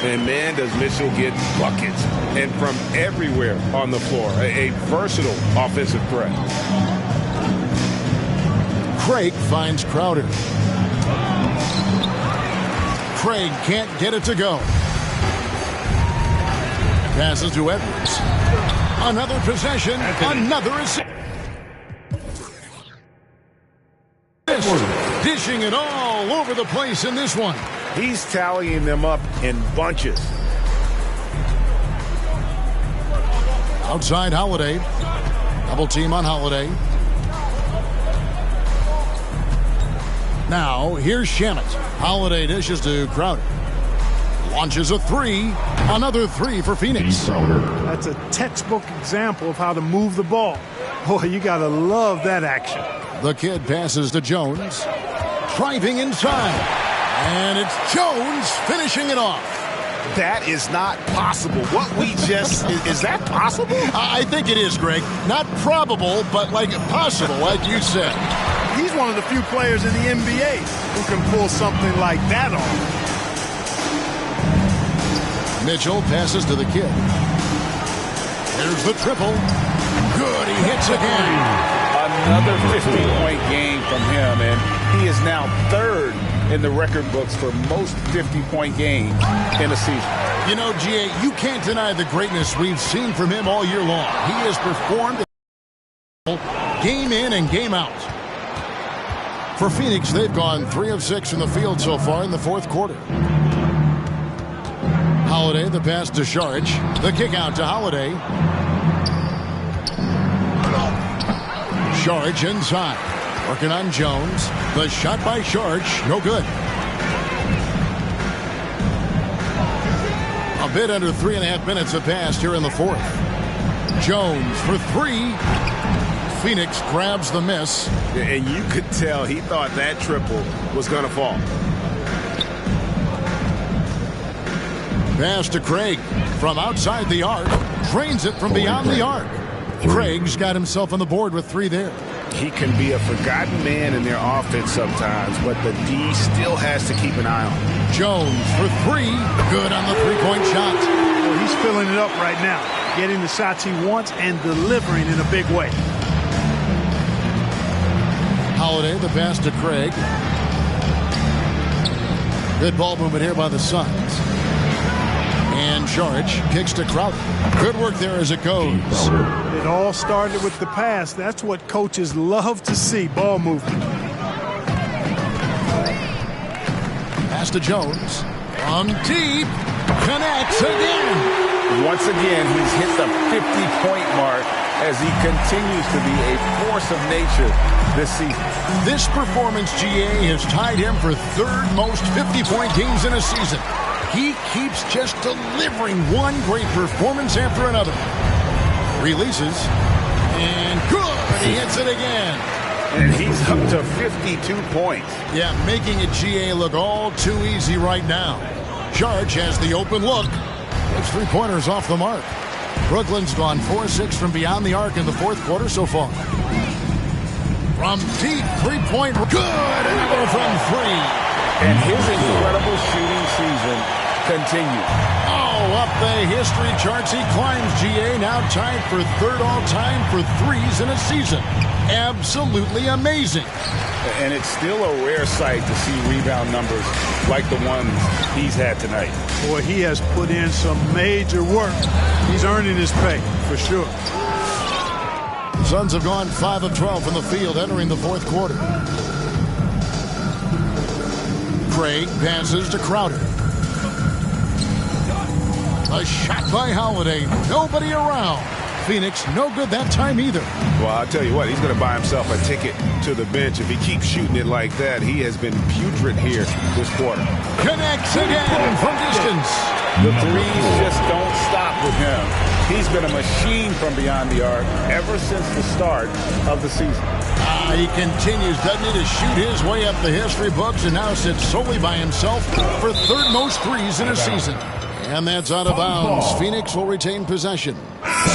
And man, does Mitchell get buckets. And from everywhere on the floor. A versatile offensive threat. Craig finds Crowder. Craig can't get it to go. Passes to Edwards. Another possession, another assist. Dishing it all over the place in this one. He's tallying them up in bunches. Outside Holiday. Double team on Holiday. Now, here's Shamet. Holiday dishes to Crowder. Launches a three. Another three for Phoenix. That's a textbook example of how to move the ball. Boy, you got to love that action. The kid passes to Jones. Driving inside. And it's Jones finishing it off. That is not possible. What we just... is that possible? I think it is, Greg. Not probable, but like possible, like you said. He's one of the few players in the NBA who can pull something like that off. Mitchell passes to the kid. There's the triple. Good, he hits again. Another 50-point game from him, and he is now third in the record books for most 50-point games in a season. You know, G.A., you can't deny the greatness we've seen from him all year long. He has performed game in and game out. For Phoenix, they've gone 3 of 6 from the field so far in the fourth quarter. Holiday, the pass to Saric. The kick out to Holiday. Saric inside. Working on Jones. The shot by Saric. No good. A bit under 3.5 minutes have passed here in the fourth. Jones for three. Phoenix grabs the miss. And you could tell he thought that triple was going to fall. Pass to Craig from outside the arc. Drains it from beyond the arc. Craig's got himself on the board with 3 there. He can be a forgotten man in their offense sometimes, but the D still has to keep an eye on him. Jones for 3. Good on the three-point shot. Well, he's filling it up right now, getting the shots he wants and delivering in a big way. Holiday, the pass to Craig. Good ball movement here by the Suns. And Saric kicks to Crowder. Good work there as it goes. It all started with the pass. That's what coaches love to see, ball movement. Pass to Jones. From deep. Connects again. Once again, he's hit the 50-point mark as he continues to be a force of nature this season. This performance, GA, has tied him for third most 50-point games in a season. He keeps just delivering one great performance after another. Releases. And good. He hits it again. And he's up to 52 points. Yeah, making it, GA, look all too easy right now. Saric has the open look. Those 3-pointers off the mark. Brooklyn's gone 4-6 from beyond the arc in the fourth quarter so far. From deep, 3-point. Good. Another from 3. And his incredible shooting season continues. Oh, up the history charts he climbs, GA. Now tied for third all-time for threes in a season. Absolutely amazing. And it's still a rare sight to see rebound numbers like the ones he's had tonight. Boy, he has put in some major work. He's earning his pay, for sure. Suns have gone 5 of 12 from the field entering the fourth quarter. Craig passes to Crowder. A shot by Holiday. Nobody around. Phoenix, no good that time either. Well, I'll tell you what, he's going to buy himself a ticket to the bench. If he keeps shooting it like that, he has been putrid here this quarter. Connects again from distance. The threes just don't stop with him. He's been a machine from beyond the arc ever since the start of the season. He continues, doesn't he, to shoot his way up the history books and now sits solely by himself for third most threes in a season. And that's out of bounds. Phoenix will retain possession.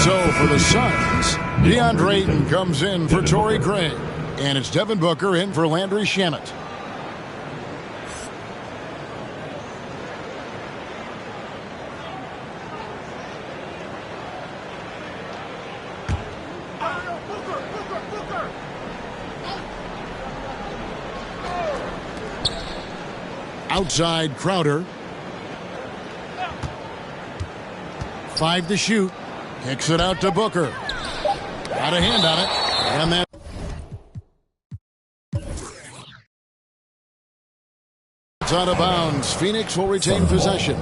So for the Suns, DeAndre Ayton comes in for Torrey Craig. And it's Devin Booker in for Landry Shamet. Outside Crowder. 5 to shoot. Kicks it out to Booker. Got a hand on it. And that It's out of bounds. Phoenix will retain possession.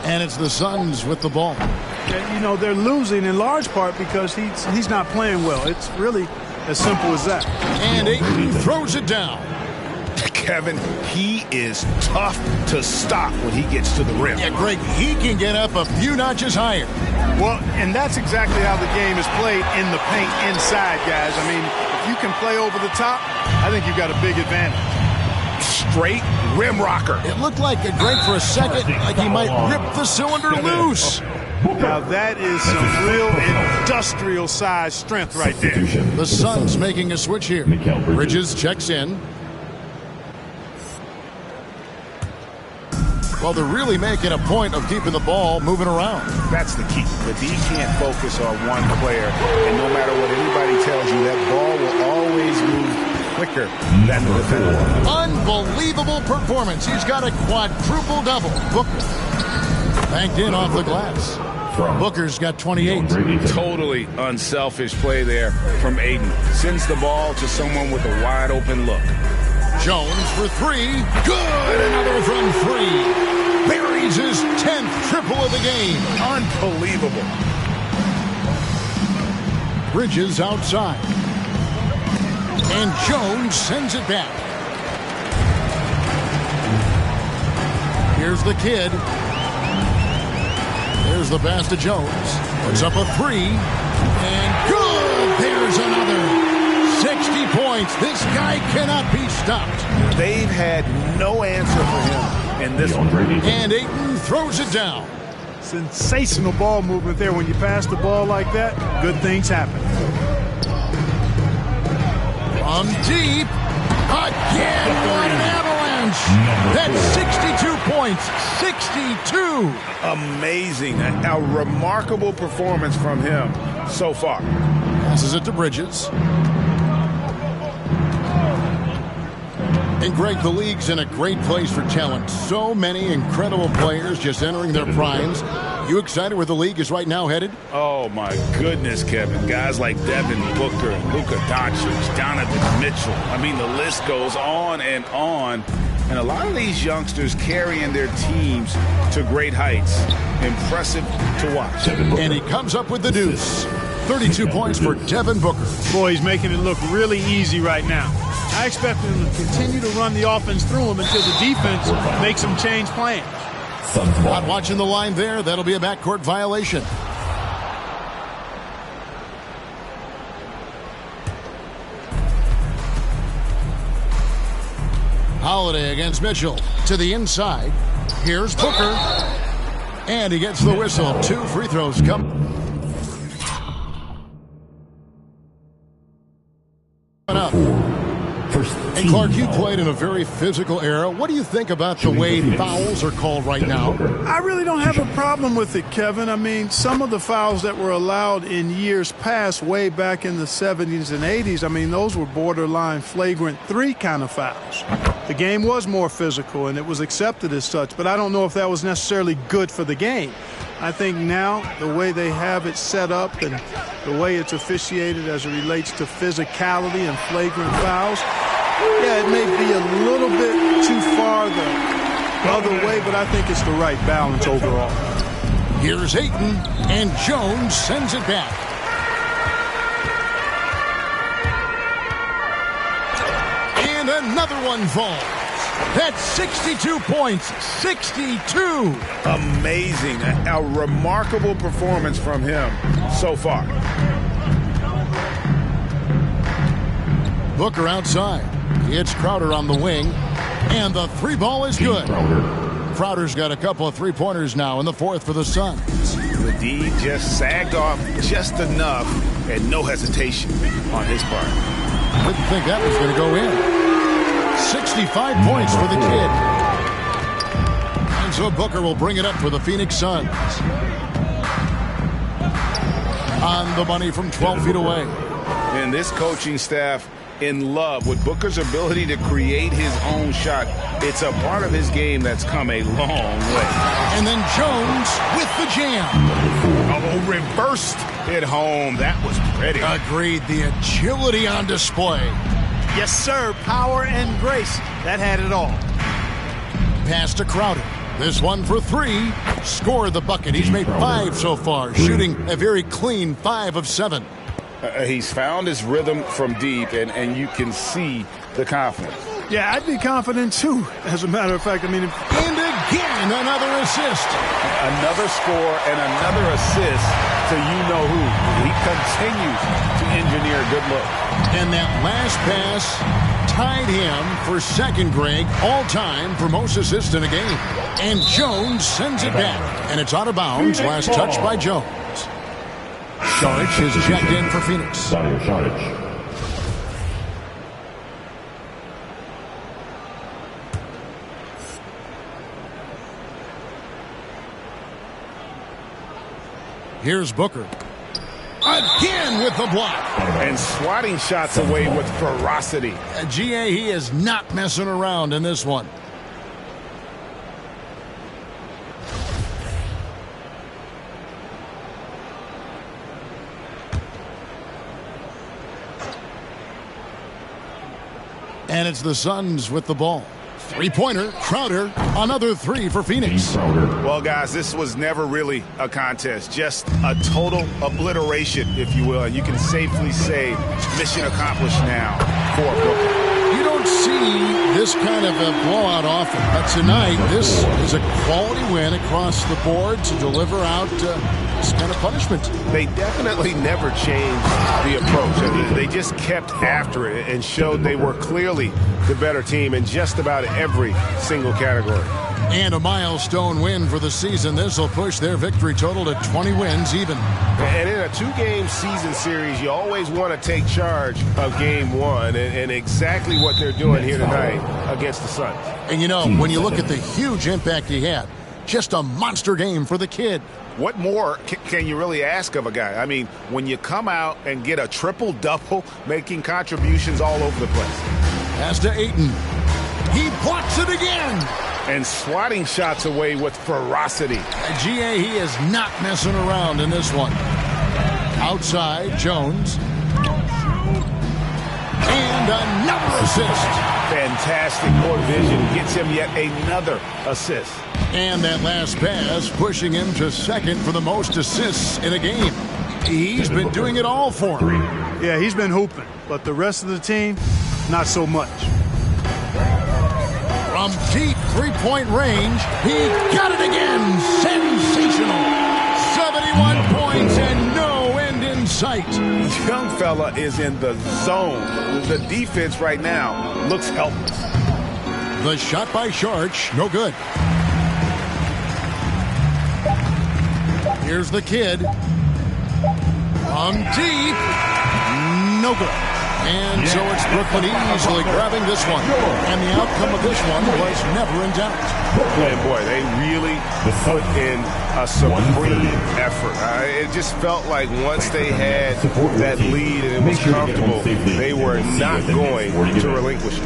And it's the Suns with the ball. You know, they're losing in large part because he's not playing well. It's really as simple as that. And Ayton throws it down. Kevin, he is tough to stop when he gets to the rim. Yeah, Greg, he can get up a few notches higher. Well, and that's exactly how the game is played in the paint inside, guys. I mean, if you can play over the top, I think you've got a big advantage. Straight rim rocker. It looked like Greg for a second, like he might rip the cylinder loose. Now that is some real industrial size strength right there. The Suns making a switch here. Bridges checks in. Well, they're really making a point of keeping the ball moving around. That's the key. The D can't focus on one player, and no matter what anybody tells you, that ball will always move quicker than the defender. Unbelievable performance. He's got a quadruple double. Booker banked in off the glass. Booker's got 28. Totally unselfish play there from Ayton. Sends the ball to someone with a wide open look. Jones for three. Good. Another from three. Buries his 10th triple of the game. Unbelievable. Bridges outside. And Jones sends it back. Here's the kid. There's the pass to Jones. Puts up a three. And good. There's another. 60 points. This guy cannot be stopped. They've had no answer for him in this one. And Ayton throws it down. Sensational ball movement there. When you pass the ball like that, good things happen. From deep. Again, what an avalanche. That's 62 points. 62. Amazing. A remarkable performance from him so far. Passes it to Bridges. And Greg, the league's in a great place for talent. So many incredible players just entering their primes. You excited where the league is right now headed? Oh, my goodness, Kevin. Guys like Devin Booker and Luka Doncic, Donovan Mitchell. I mean, the list goes on and on. And a lot of these youngsters carrying their teams to great heights. Impressive to watch. And he comes up with the deuce. 32 points for Devin Booker. Boy, he's making it look really easy right now. I expect him to continue to run the offense through him until the defense makes him change plans. Not watching the line there. That'll be a backcourt violation. Holiday against Mitchell. To the inside. Here's Booker. And he gets the whistle. 2 free throws come up. And Clark, you played in a very physical era. What do you think about the way fouls are called right now? I really don't have a problem with it, Kevin. I mean, some of the fouls that were allowed in years past, way back in the 70s and 80s, I mean, those were borderline flagrant 3 kind of fouls. The game was more physical, and it was accepted as such, but I don't know if that was necessarily good for the game. I think now the way they have it set up and the way it's officiated as it relates to physicality and flagrant fouls, yeah, it may be a little bit too far the other way, but I think it's the right balance overall. Here's Ayton, and Jones sends it back. And another one falls. That's 62 points. 62. Amazing. A remarkable performance from him so far. Booker outside. It's Crowder on the wing. And the 3 ball is good. Crowder's got a couple of 3-pointers now in the 4th for the Suns. The D just sagged off just enough and no hesitation on his part. Didn't think that was going to go in. 65 points for the kid. And so Booker will bring it up for the Phoenix Suns. On the money from 12 feet away. And this coaching staff in love with Booker's ability to create his own shot. It's a part of his game that's come a long way. And then Jones with the jam. Oh, reversed it home. That was pretty. Agreed. The agility on display. Yes, sir. Power and grace. That had it all. Pass to Crowder. This one for 3. Score the bucket. He's made 5 so far, shooting a very clean 5 of 7. He's found his rhythm from deep, and you can see the confidence. Yeah, I'd be confident, too, as a matter of fact. I mean, and again, another assist. Another score and another assist to you-know-who. He continues to engineer a good look. And that last pass tied him for second, Greg, all-time for most assists in a game. And Jones sends it back, and it's out of bounds. Last touch by Jones. Saric is checked in for Phoenix. Saric. Here's Booker. Again with the block. And swatting shots away with ferocity. GA, he is not messing around in this one. And it's the Suns with the ball. Three-pointer, Crowder, another 3 for Phoenix. Well, guys, this was never really a contest. Just a total obliteration, if you will. And you can safely say mission accomplished now for Booker. You don't see this kind of a blowout often. But tonight, this is a quality win across the board to deliver out this kind of punishment. They definitely never changed the approach. I mean, they just kept after it and showed they were clearly the better team in just about every single category. And a milestone win for the season. This will push their victory total to 20 wins even. And in a 2-game season series, you always want to take charge of game 1, and exactly what they're doing here tonight against the Suns. And you know, when you look at the huge impact he had, just a monster game for the kid. What more can you really ask of a guy? I mean, when you come out and get a triple-double, making contributions all over the place. Pass to Ayton. He blocks it again. And swatting shots away with ferocity. GA, he is not messing around in this one. Outside, Jones. And another assist. Fantastic court vision. Gets him yet another assist. And that last pass pushing him to second for the most assists in a game. He's been doing it all for him. Yeah, he's been hooping. But the rest of the team, not so much. From deep three-point range, he got it again. Sensational. 71 points and no end in sight. Young fella is in the zone. The defense right now looks helpless. The shot by Saric, no good. Here's the kid. From deep, no good. And so it's Brooklyn easily grabbing this one. And the outcome of this one was never in doubt. And boy, they really put in a supreme effort. It just felt like once they had that lead and it was comfortable, they were not going to relinquish it.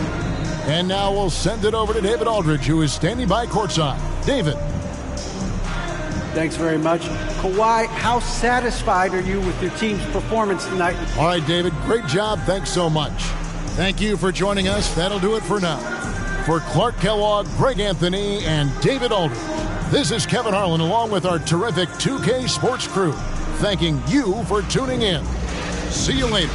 And now we'll send it over to David Aldridge, who is standing by courtside. David. Thanks very much. Kawhi, how satisfied are you with your team's performance tonight? All right, David, great job. Thanks so much. Thank you for joining us. That'll do it for now. For Clark Kellogg, Greg Anthony, and David Aldridge, this is Kevin Harlan along with our terrific 2K Sports crew, thanking you for tuning in. See you later.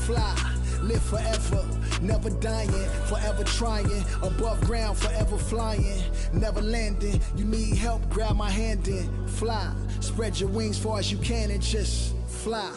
Fly, live forever, never dying, forever trying, above ground, forever flying, never landing. You need help, grab my hand in. Fly, spread your wings far as you can and just fly.